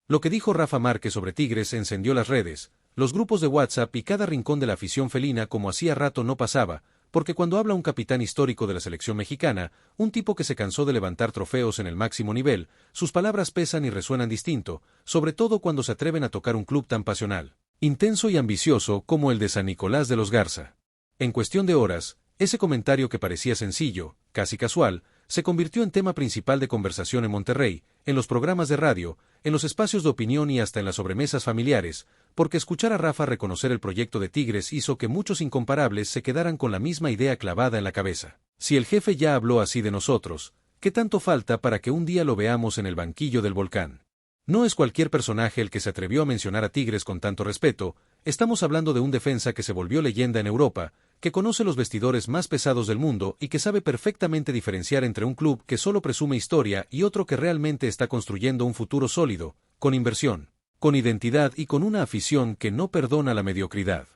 Lo que dijo Rafa Márquez sobre Tigres encendió las redes, los grupos de WhatsApp y cada rincón de la afición felina como hacía rato no pasaba, porque cuando habla un capitán histórico de la selección mexicana, un tipo que se cansó de levantar trofeos en el máximo nivel, sus palabras pesan y resuenan distinto, sobre todo cuando se atreven a tocar un club tan pasional, intenso y ambicioso como el de San Nicolás de los Garza. En cuestión de horas, ese comentario que parecía sencillo, casi casual, se convirtió en tema principal de conversación en Monterrey, en los programas de radio, en los espacios de opinión y hasta en las sobremesas familiares, porque escuchar a Rafa reconocer el proyecto de Tigres hizo que muchos incomparables se quedaran con la misma idea clavada en la cabeza. Si el jefe ya habló así de nosotros, ¿qué tanto falta para que un día lo veamos en el banquillo del Volcán? No es cualquier personaje el que se atrevió a mencionar a Tigres con tanto respeto, estamos hablando de un defensa que se volvió leyenda en Europa, que conoce los vestidores más pesados del mundo y que sabe perfectamente diferenciar entre un club que solo presume historia y otro que realmente está construyendo un futuro sólido, con inversión, con identidad y con una afición que no perdona la mediocridad.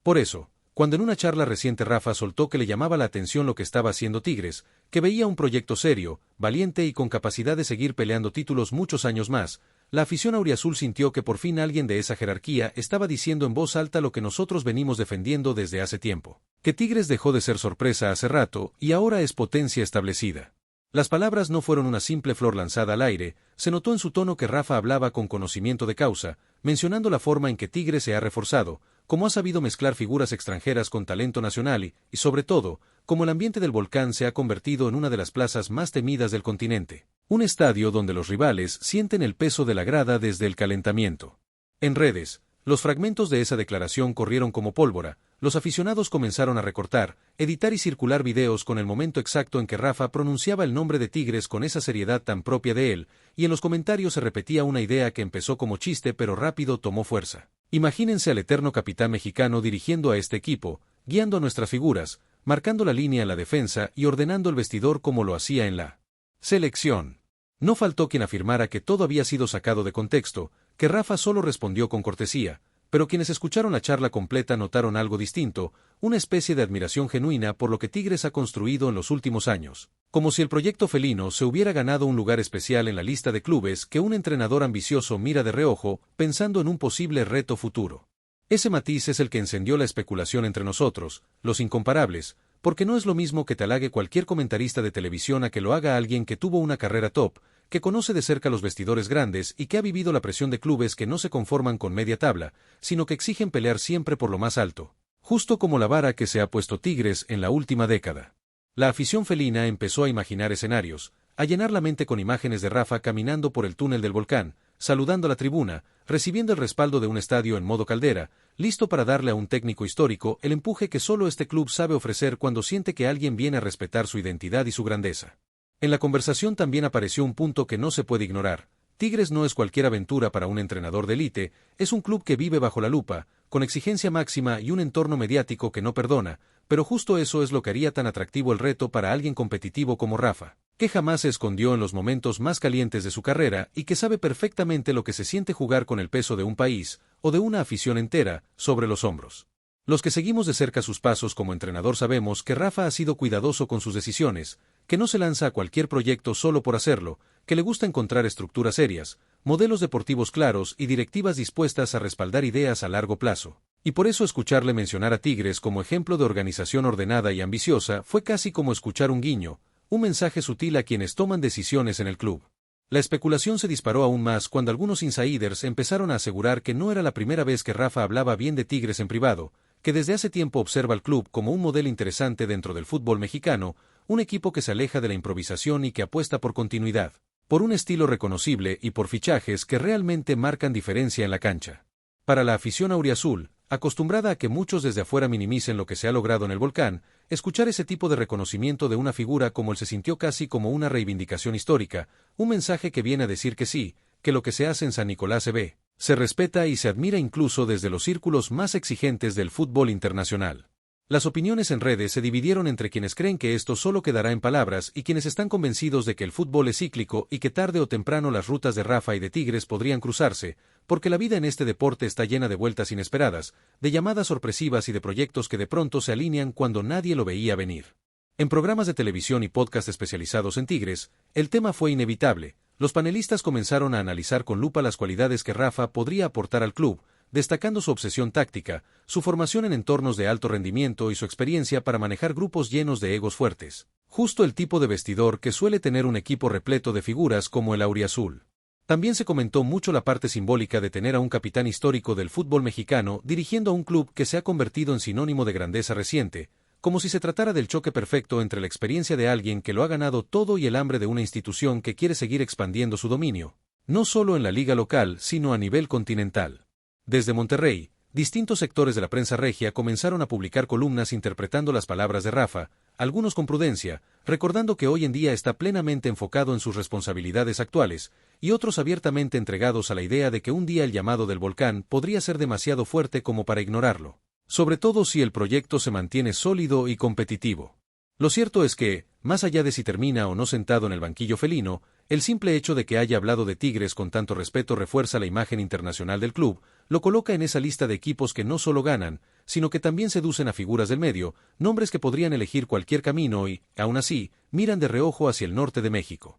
Por eso, cuando en una charla reciente Rafa soltó que le llamaba la atención lo que estaba haciendo Tigres, que veía un proyecto serio, valiente y con capacidad de seguir peleando títulos muchos años más, la afición auriazul sintió que por fin alguien de esa jerarquía estaba diciendo en voz alta lo que nosotros venimos defendiendo desde hace tiempo, que Tigres dejó de ser sorpresa hace rato y ahora es potencia establecida. Las palabras no fueron una simple flor lanzada al aire, se notó en su tono que Rafa hablaba con conocimiento de causa, mencionando la forma en que Tigres se ha reforzado, cómo ha sabido mezclar figuras extranjeras con talento nacional y, sobre todo, cómo el ambiente del Volcán se ha convertido en una de las plazas más temidas del continente. Un estadio donde los rivales sienten el peso de la grada desde el calentamiento. En redes, los fragmentos de esa declaración corrieron como pólvora, los aficionados comenzaron a recortar, editar y circular videos con el momento exacto en que Rafa pronunciaba el nombre de Tigres con esa seriedad tan propia de él, y en los comentarios se repetía una idea que empezó como chiste pero rápido tomó fuerza. Imagínense al eterno capitán mexicano dirigiendo a este equipo, guiando a nuestras figuras, marcando la línea en la defensa y ordenando el vestidor como lo hacía en la selección. No faltó quien afirmara que todo había sido sacado de contexto, que Rafa solo respondió con cortesía, pero quienes escucharon la charla completa notaron algo distinto, una especie de admiración genuina por lo que Tigres ha construido en los últimos años, como si el proyecto felino se hubiera ganado un lugar especial en la lista de clubes que un entrenador ambicioso mira de reojo, pensando en un posible reto futuro. Ese matiz es el que encendió la especulación entre nosotros, los incomparables, porque no es lo mismo que te halague cualquier comentarista de televisión a que lo haga alguien que tuvo una carrera top, que conoce de cerca los vestidores grandes y que ha vivido la presión de clubes que no se conforman con media tabla, sino que exigen pelear siempre por lo más alto, justo como la vara que se ha puesto Tigres en la última década. La afición felina empezó a imaginar escenarios, a llenar la mente con imágenes de Rafa caminando por el túnel del Volcán, saludando a la tribuna, recibiendo el respaldo de un estadio en modo caldera, listo para darle a un técnico histórico el empuje que solo este club sabe ofrecer cuando siente que alguien viene a respetar su identidad y su grandeza. En la conversación también apareció un punto que no se puede ignorar. Tigres no es cualquier aventura para un entrenador de élite, es un club que vive bajo la lupa, con exigencia máxima y un entorno mediático que no perdona, pero justo eso es lo que haría tan atractivo el reto para alguien competitivo como Rafa, que jamás se escondió en los momentos más calientes de su carrera y que sabe perfectamente lo que se siente jugar con el peso de un país, o de una afición entera, sobre los hombros. Los que seguimos de cerca sus pasos como entrenador sabemos que Rafa ha sido cuidadoso con sus decisiones, que no se lanza a cualquier proyecto solo por hacerlo, que le gusta encontrar estructuras serias, modelos deportivos claros y directivas dispuestas a respaldar ideas a largo plazo. Y por eso escucharle mencionar a Tigres como ejemplo de organización ordenada y ambiciosa fue casi como escuchar un guiño, un mensaje sutil a quienes toman decisiones en el club. La especulación se disparó aún más cuando algunos insiders empezaron a asegurar que no era la primera vez que Rafa hablaba bien de Tigres en privado, que desde hace tiempo observa al club como un modelo interesante dentro del fútbol mexicano, un equipo que se aleja de la improvisación y que apuesta por continuidad, por un estilo reconocible y por fichajes que realmente marcan diferencia en la cancha. Para la afición auriazul, acostumbrada a que muchos desde afuera minimicen lo que se ha logrado en el Volcán, escuchar ese tipo de reconocimiento de una figura como él se sintió casi como una reivindicación histórica, un mensaje que viene a decir que sí, que lo que se hace en San Nicolás se ve, se respeta y se admira incluso desde los círculos más exigentes del fútbol internacional. Las opiniones en redes se dividieron entre quienes creen que esto solo quedará en palabras y quienes están convencidos de que el fútbol es cíclico y que tarde o temprano las rutas de Rafa y de Tigres podrían cruzarse, porque la vida en este deporte está llena de vueltas inesperadas, de llamadas sorpresivas y de proyectos que de pronto se alinean cuando nadie lo veía venir. En programas de televisión y podcast especializados en Tigres, el tema fue inevitable. los panelistas comenzaron a analizar con lupa las cualidades que Rafa podría aportar al club, destacando su obsesión táctica, su formación en entornos de alto rendimiento y su experiencia para manejar grupos llenos de egos fuertes. Justo el tipo de vestidor que suele tener un equipo repleto de figuras como el auriazul. También se comentó mucho la parte simbólica de tener a un capitán histórico del fútbol mexicano dirigiendo a un club que se ha convertido en sinónimo de grandeza reciente, como si se tratara del choque perfecto entre la experiencia de alguien que lo ha ganado todo y el hambre de una institución que quiere seguir expandiendo su dominio, no solo en la liga local, sino a nivel continental. Desde Monterrey, distintos sectores de la prensa regia comenzaron a publicar columnas interpretando las palabras de Rafa, algunos con prudencia, recordando que hoy en día está plenamente enfocado en sus responsabilidades actuales, y otros abiertamente entregados a la idea de que un día el llamado del volcán podría ser demasiado fuerte como para ignorarlo. Sobre todo si el proyecto se mantiene sólido y competitivo. Lo cierto es que, más allá de si termina o no sentado en el banquillo felino, el simple hecho de que haya hablado de Tigres con tanto respeto refuerza la imagen internacional del club, lo coloca en esa lista de equipos que no solo ganan, sino que también seducen a figuras del medio, nombres que podrían elegir cualquier camino y, aún así, miran de reojo hacia el norte de México.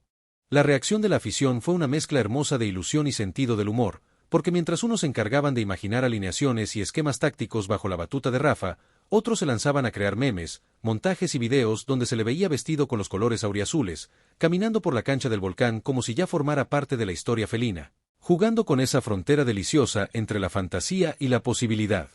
La reacción de la afición fue una mezcla hermosa de ilusión y sentido del humor, porque mientras unos se encargaban de imaginar alineaciones y esquemas tácticos bajo la batuta de Rafa, otros se lanzaban a crear memes, montajes y videos donde se le veía vestido con los colores auriazules, caminando por la cancha del volcán como si ya formara parte de la historia felina, jugando con esa frontera deliciosa entre la fantasía y la posibilidad.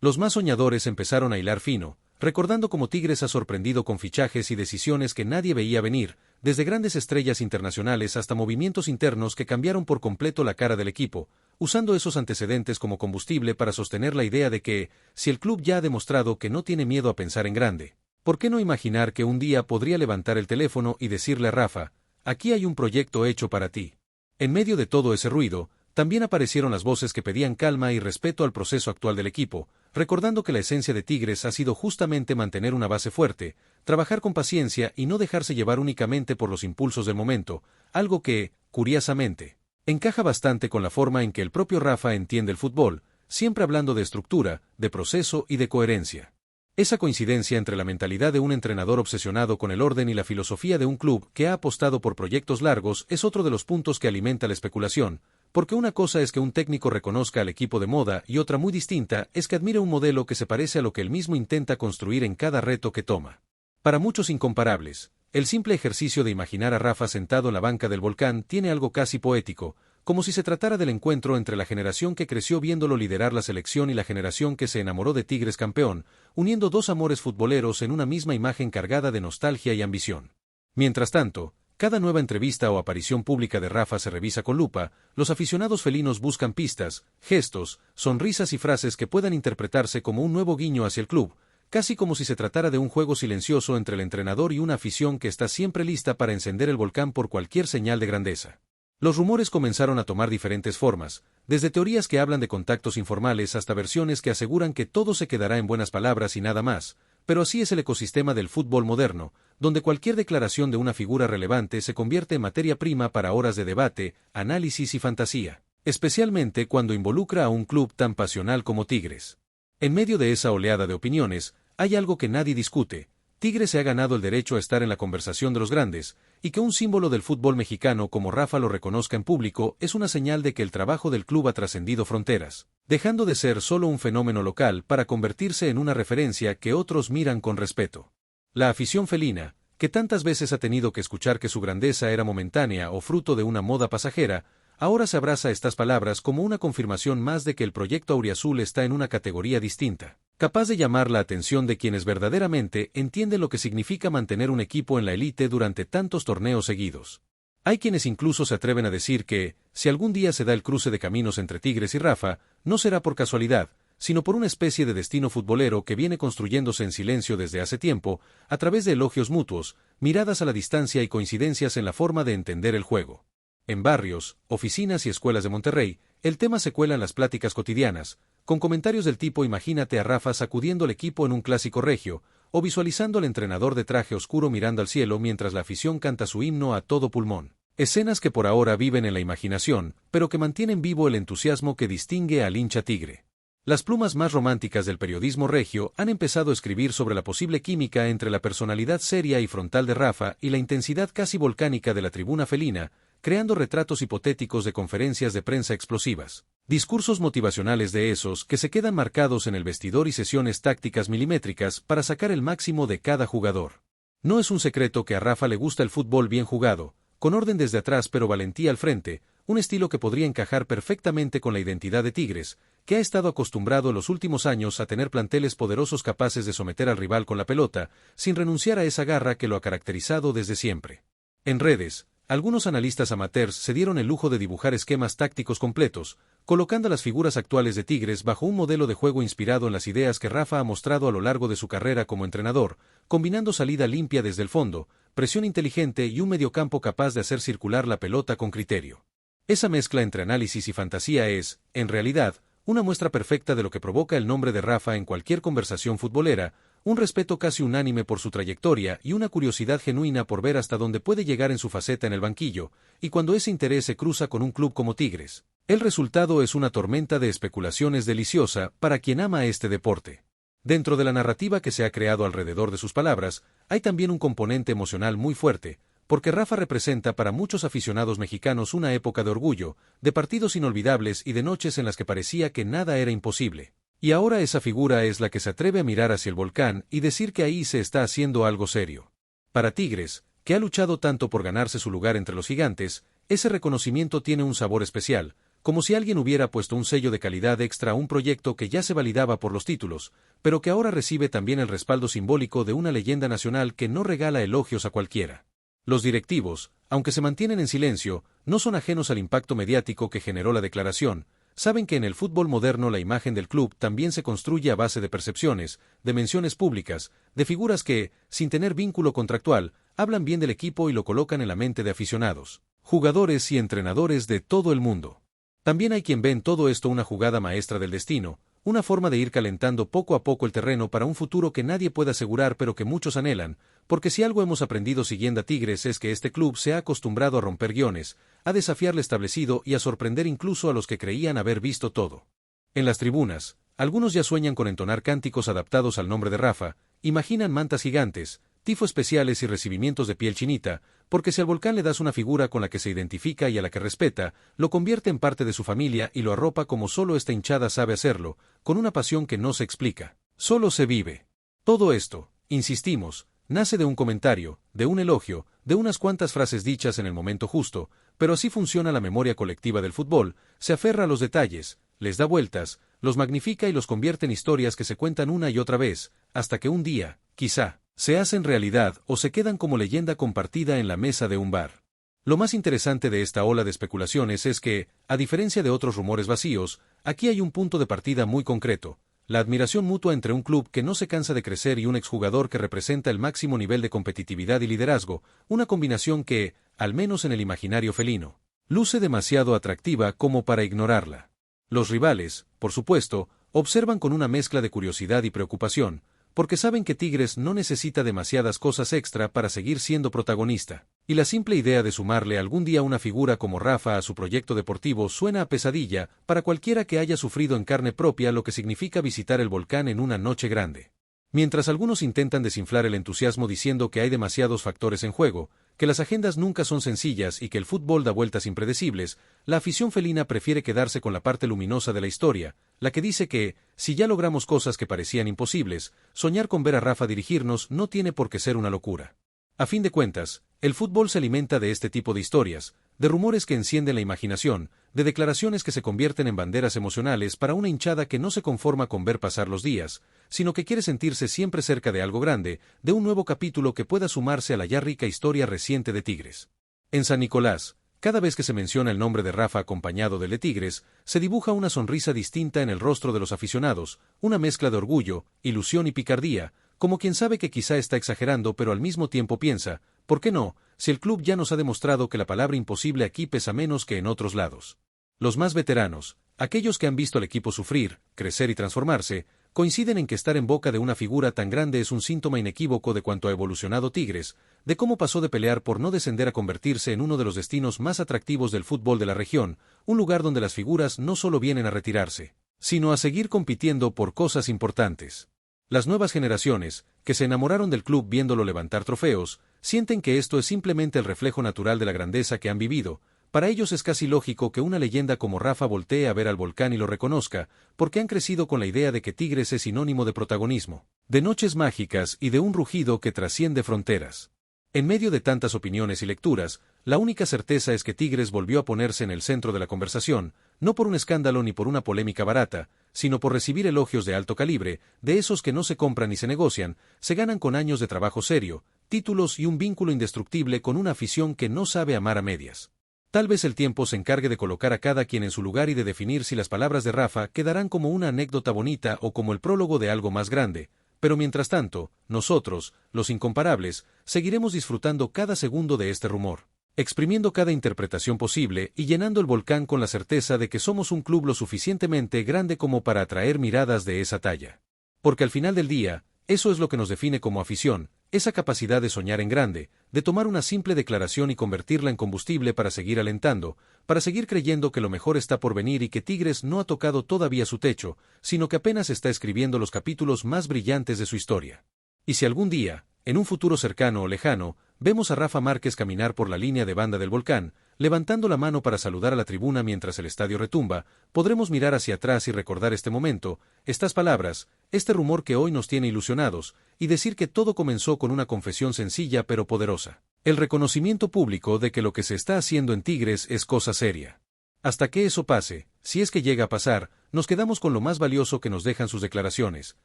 Los más soñadores empezaron a hilar fino, recordando cómo Tigres ha sorprendido con fichajes y decisiones que nadie veía venir, desde grandes estrellas internacionales hasta movimientos internos que cambiaron por completo la cara del equipo, usando esos antecedentes como combustible para sostener la idea de que, si el club ya ha demostrado que no tiene miedo a pensar en grande, ¿por qué no imaginar que un día podría levantar el teléfono y decirle a Rafa, aquí hay un proyecto hecho para ti? En medio de todo ese ruido, también aparecieron las voces que pedían calma y respeto al proceso actual del equipo, recordando que la esencia de Tigres ha sido justamente mantener una base fuerte, trabajar con paciencia y no dejarse llevar únicamente por los impulsos del momento, algo que, curiosamente, encaja bastante con la forma en que el propio Rafa entiende el fútbol, siempre hablando de estructura, de proceso y de coherencia. Esa coincidencia entre la mentalidad de un entrenador obsesionado con el orden y la filosofía de un club que ha apostado por proyectos largos es otro de los puntos que alimenta la especulación, porque una cosa es que un técnico reconozca al equipo de moda y otra muy distinta es que admire un modelo que se parece a lo que él mismo intenta construir en cada reto que toma. Para muchos incomparables, el simple ejercicio de imaginar a Rafa sentado en la banca del volcán tiene algo casi poético, como si se tratara del encuentro entre la generación que creció viéndolo liderar la selección y la generación que se enamoró de Tigres campeón, uniendo dos amores futboleros en una misma imagen cargada de nostalgia y ambición. Mientras tanto, cada nueva entrevista o aparición pública de Rafa se revisa con lupa, los aficionados felinos buscan pistas, gestos, sonrisas y frases que puedan interpretarse como un nuevo guiño hacia el club, casi como si se tratara de un juego silencioso entre el entrenador y una afición que está siempre lista para encender el volcán por cualquier señal de grandeza. Los rumores comenzaron a tomar diferentes formas, desde teorías que hablan de contactos informales hasta versiones que aseguran que todo se quedará en buenas palabras y nada más, pero así es el ecosistema del fútbol moderno, donde cualquier declaración de una figura relevante se convierte en materia prima para horas de debate, análisis y fantasía, especialmente cuando involucra a un club tan pasional como Tigres. En medio de esa oleada de opiniones, hay algo que nadie discute: Tigres se ha ganado el derecho a estar en la conversación de los grandes, y que un símbolo del fútbol mexicano como Rafa lo reconozca en público es una señal de que el trabajo del club ha trascendido fronteras, dejando de ser solo un fenómeno local para convertirse en una referencia que otros miran con respeto. La afición felina, que tantas veces ha tenido que escuchar que su grandeza era momentánea o fruto de una moda pasajera, ahora se abraza estas palabras como una confirmación más de que el proyecto auriazul está en una categoría distinta, capaz de llamar la atención de quienes verdaderamente entienden lo que significa mantener un equipo en la élite durante tantos torneos seguidos. Hay quienes incluso se atreven a decir que, si algún día se da el cruce de caminos entre Tigres y Rafa, no será por casualidad, sino por una especie de destino futbolero que viene construyéndose en silencio desde hace tiempo, a través de elogios mutuos, miradas a la distancia y coincidencias en la forma de entender el juego. En barrios, oficinas y escuelas de Monterrey, el tema se cuela en las pláticas cotidianas, con comentarios del tipo imagínate a Rafa sacudiendo el equipo en un clásico regio, o visualizando al entrenador de traje oscuro mirando al cielo mientras la afición canta su himno a todo pulmón. Escenas que por ahora viven en la imaginación, pero que mantienen vivo el entusiasmo que distingue al hincha tigre. Las plumas más románticas del periodismo regio han empezado a escribir sobre la posible química entre la personalidad seria y frontal de Rafa y la intensidad casi volcánica de la tribuna felina, creando retratos hipotéticos de conferencias de prensa explosivas. Discursos motivacionales de esos que se quedan marcados en el vestidor y sesiones tácticas milimétricas para sacar el máximo de cada jugador. No es un secreto que a Rafa le gusta el fútbol bien jugado, con orden desde atrás pero valentía al frente, un estilo que podría encajar perfectamente con la identidad de Tigres, que ha estado acostumbrado en los últimos años a tener planteles poderosos capaces de someter al rival con la pelota, sin renunciar a esa garra que lo ha caracterizado desde siempre. En redes, algunos analistas amateurs se dieron el lujo de dibujar esquemas tácticos completos, colocando a las figuras actuales de Tigres bajo un modelo de juego inspirado en las ideas que Rafa ha mostrado a lo largo de su carrera como entrenador, combinando salida limpia desde el fondo, presión inteligente y un mediocampo capaz de hacer circular la pelota con criterio. Esa mezcla entre análisis y fantasía es, en realidad, una muestra perfecta de lo que provoca el nombre de Rafa en cualquier conversación futbolera, un respeto casi unánime por su trayectoria y una curiosidad genuina por ver hasta dónde puede llegar en su faceta en el banquillo, y cuando ese interés se cruza con un club como Tigres. El resultado es una tormenta de especulaciones deliciosa para quien ama este deporte. Dentro de la narrativa que se ha creado alrededor de sus palabras, hay también un componente emocional muy fuerte, porque Rafa representa para muchos aficionados mexicanos una época de orgullo, de partidos inolvidables y de noches en las que parecía que nada era imposible. Y ahora esa figura es la que se atreve a mirar hacia el volcán y decir que ahí se está haciendo algo serio. Para Tigres, que ha luchado tanto por ganarse su lugar entre los gigantes, ese reconocimiento tiene un sabor especial, como si alguien hubiera puesto un sello de calidad extra a un proyecto que ya se validaba por los títulos, pero que ahora recibe también el respaldo simbólico de una leyenda nacional que no regala elogios a cualquiera. Los directivos, aunque se mantienen en silencio, no son ajenos al impacto mediático que generó la declaración, saben que en el fútbol moderno la imagen del club también se construye a base de percepciones, de menciones públicas, de figuras que, sin tener vínculo contractual, hablan bien del equipo y lo colocan en la mente de aficionados, jugadores y entrenadores de todo el mundo. También hay quien ve en todo esto una jugada maestra del destino, una forma de ir calentando poco a poco el terreno para un futuro que nadie puede asegurar pero que muchos anhelan, porque si algo hemos aprendido siguiendo a Tigres es que este club se ha acostumbrado a romper guiones, a desafiar lo establecido y a sorprender incluso a los que creían haber visto todo. En las tribunas, algunos ya sueñan con entonar cánticos adaptados al nombre de Rafa, imaginan mantas gigantes, tifo especiales y recibimientos de piel chinita, porque si al volcán le das una figura con la que se identifica y a la que respeta, lo convierte en parte de su familia y lo arropa como solo esta hinchada sabe hacerlo, con una pasión que no se explica, solo se vive. Todo esto, insistimos, nace de un comentario, de un elogio, de unas cuantas frases dichas en el momento justo, pero así funciona la memoria colectiva del fútbol, se aferra a los detalles, les da vueltas, los magnifica y los convierte en historias que se cuentan una y otra vez, hasta que un día, quizá, se hacen realidad o se quedan como leyenda compartida en la mesa de un bar. Lo más interesante de esta ola de especulaciones es que, a diferencia de otros rumores vacíos, aquí hay un punto de partida muy concreto, la admiración mutua entre un club que no se cansa de crecer y un exjugador que representa el máximo nivel de competitividad y liderazgo, una combinación que, al menos en el imaginario felino, luce demasiado atractiva como para ignorarla. Los rivales, por supuesto, observan con una mezcla de curiosidad y preocupación, porque saben que Tigres no necesita demasiadas cosas extra para seguir siendo protagonista, y la simple idea de sumarle algún día una figura como Rafa a su proyecto deportivo suena a pesadilla para cualquiera que haya sufrido en carne propia lo que significa visitar el volcán en una noche grande. Mientras algunos intentan desinflar el entusiasmo diciendo que hay demasiados factores en juego, que las agendas nunca son sencillas y que el fútbol da vueltas impredecibles, la afición felina prefiere quedarse con la parte luminosa de la historia, la que dice que, si ya logramos cosas que parecían imposibles, soñar con ver a Rafa dirigirnos no tiene por qué ser una locura. A fin de cuentas, el fútbol se alimenta de este tipo de historias, de rumores que encienden la imaginación, de declaraciones que se convierten en banderas emocionales para una hinchada que no se conforma con ver pasar los días, sino que quiere sentirse siempre cerca de algo grande, de un nuevo capítulo que pueda sumarse a la ya rica historia reciente de Tigres. En San Nicolás, cada vez que se menciona el nombre de Rafa acompañado del de Tigres, se dibuja una sonrisa distinta en el rostro de los aficionados, una mezcla de orgullo, ilusión y picardía, como quien sabe que quizá está exagerando pero al mismo tiempo piensa, ¿por qué no?, si el club ya nos ha demostrado que la palabra imposible aquí pesa menos que en otros lados. Los más veteranos, aquellos que han visto al equipo sufrir, crecer y transformarse, coinciden en que estar en boca de una figura tan grande es un síntoma inequívoco de cuánto ha evolucionado Tigres, de cómo pasó de pelear por no descender a convertirse en uno de los destinos más atractivos del fútbol de la región, un lugar donde las figuras no solo vienen a retirarse, sino a seguir compitiendo por cosas importantes. Las nuevas generaciones, que se enamoraron del club viéndolo levantar trofeos, sienten que esto es simplemente el reflejo natural de la grandeza que han vivido, Para ellos es casi lógico que una leyenda como Rafa voltee a ver al volcán y lo reconozca, porque han crecido con la idea de que Tigres es sinónimo de protagonismo, de noches mágicas y de un rugido que trasciende fronteras. En medio de tantas opiniones y lecturas, la única certeza es que Tigres volvió a ponerse en el centro de la conversación, no por un escándalo ni por una polémica barata, sino por recibir elogios de alto calibre, de esos que no se compran ni se negocian, se ganan con años de trabajo serio, títulos y un vínculo indestructible con una afición que no sabe amar a medias. Tal vez el tiempo se encargue de colocar a cada quien en su lugar y de definir si las palabras de Rafa quedarán como una anécdota bonita o como el prólogo de algo más grande, pero mientras tanto, nosotros, los incomparables, seguiremos disfrutando cada segundo de este rumor, exprimiendo cada interpretación posible y llenando el volcán con la certeza de que somos un club lo suficientemente grande como para atraer miradas de esa talla. Porque al final del día, eso es lo que nos define como afición, esa capacidad de soñar en grande, de tomar una simple declaración y convertirla en combustible para seguir alentando, para seguir creyendo que lo mejor está por venir y que Tigres no ha tocado todavía su techo, sino que apenas está escribiendo los capítulos más brillantes de su historia. Y si algún día, en un futuro cercano o lejano, vemos a Rafa Márquez caminar por la línea de banda del volcán, levantando la mano para saludar a la tribuna mientras el estadio retumba, podremos mirar hacia atrás y recordar este momento, estas palabras, este rumor que hoy nos tiene ilusionados, y decir que todo comenzó con una confesión sencilla pero poderosa. El reconocimiento público de que lo que se está haciendo en Tigres es cosa seria. Hasta que eso pase, si es que llega a pasar, nos quedamos con lo más valioso que nos dejan sus declaraciones,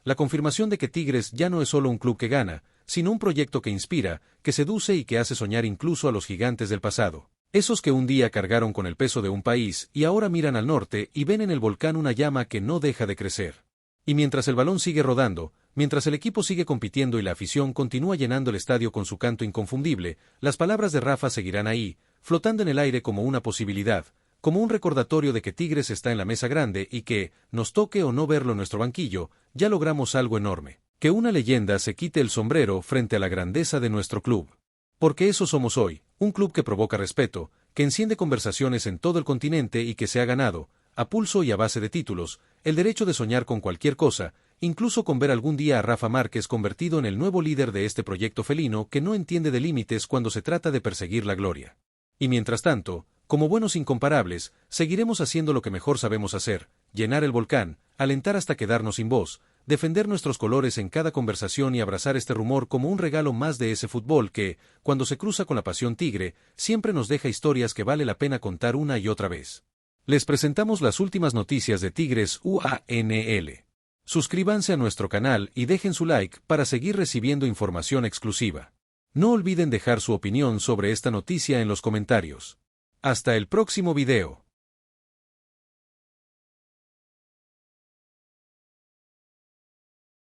la confirmación de que Tigres ya no es solo un club que gana, sino un proyecto que inspira, que seduce y que hace soñar incluso a los gigantes del pasado. Esos que un día cargaron con el peso de un país y ahora miran al norte y ven en el volcán una llama que no deja de crecer. Y mientras el balón sigue rodando, mientras el equipo sigue compitiendo y la afición continúa llenando el estadio con su canto inconfundible, las palabras de Rafa seguirán ahí, flotando en el aire como una posibilidad, como un recordatorio de que Tigres está en la mesa grande y que, nos toque o no verlo en nuestro banquillo, ya logramos algo enorme. Que una leyenda se quite el sombrero frente a la grandeza de nuestro club. Porque eso somos hoy, un club que provoca respeto, que enciende conversaciones en todo el continente y que se ha ganado, a pulso y a base de títulos, el derecho de soñar con cualquier cosa, incluso con ver algún día a Rafa Márquez convertido en el nuevo líder de este proyecto felino que no entiende de límites cuando se trata de perseguir la gloria. Y mientras tanto, como buenos incomparables, seguiremos haciendo lo que mejor sabemos hacer, llenar el volcán, alentar hasta quedarnos sin voz, defender nuestros colores en cada conversación y abrazar este rumor como un regalo más de ese fútbol que, cuando se cruza con la pasión tigre, siempre nos deja historias que vale la pena contar una y otra vez. Les presentamos las últimas noticias de Tigres UANL. Suscríbanse a nuestro canal y dejen su like para seguir recibiendo información exclusiva. No olviden dejar su opinión sobre esta noticia en los comentarios. Hasta el próximo video.